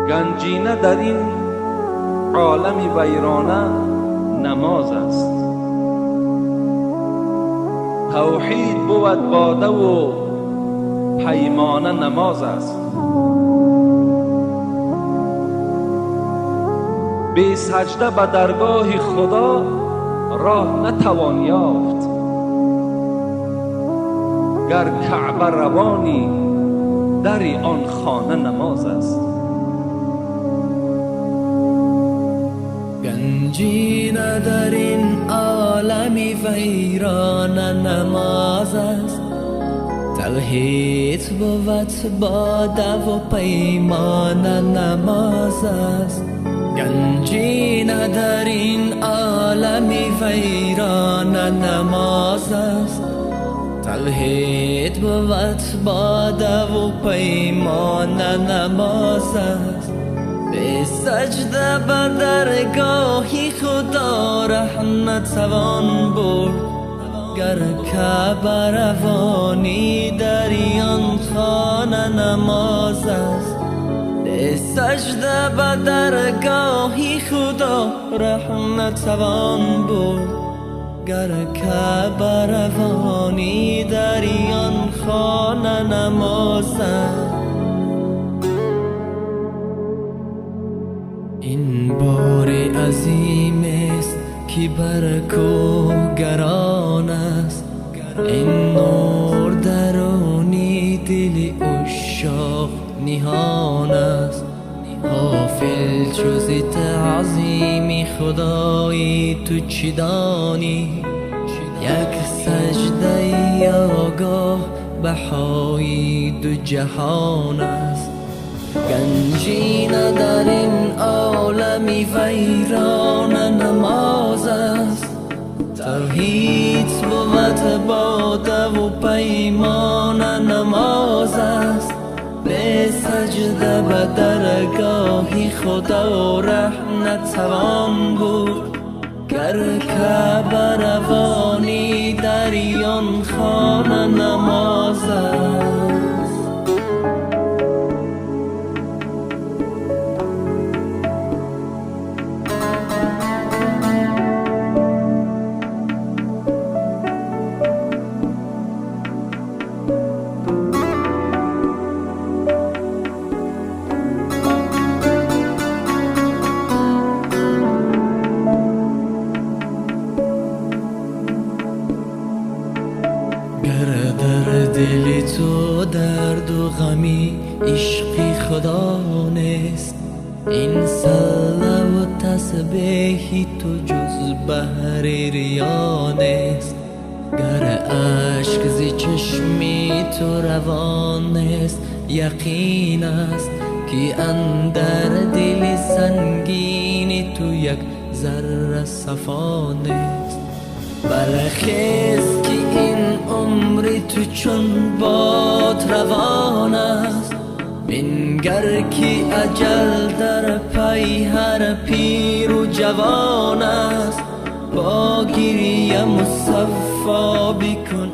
گنجینه در این عالم ویرانه نماز است. توحید بود باده و پیمانه نماز است. بی سجده به درگاه خدا راه نتوان یافت. گر کعبه روانی در آن خانه نماز است. گنجینه در این عالم ویران نماز است. توحید بود باده و پیمان نماز است. گنجینه در این عالم ویران نماز است. توحید بود باده و پیمان نماز است. به سجده به درگاهی خدا ره نتوان برد. گر کعبه روانی در آن خانه نماز است. به سجده به درگاهی خدا ره نتوان برد. گر کعبه روانی در آن خانه نماز است. این بار عظیم است که بر کوه گران است. این نور درونی دل عشاق نهان است. غافل جز تعظیم خدای تو چی دانی؟ یک سجده آگاه بهای دو جهان است. گنجینه در این عالم ویران نماز است. توحید بود باده و پیمان نماز است. به سجده به درگاهی خدا ره نتوان برد. گر کعبه روانی در آن خانه نماز است. گر در دل تو درد و غمی عشق خدا نیست. این صلوه و تسبیح تو جز بحر ریا نیست. گر اشک ز چشمی تو روان نیست. یقین است که اندر دل سنگین تو یک ذره صفا نیست. برخیز که این عمر تو چون باد روان است. بنگر که اجل در پی هر پیر و جوان است. با گریه مصفا بکن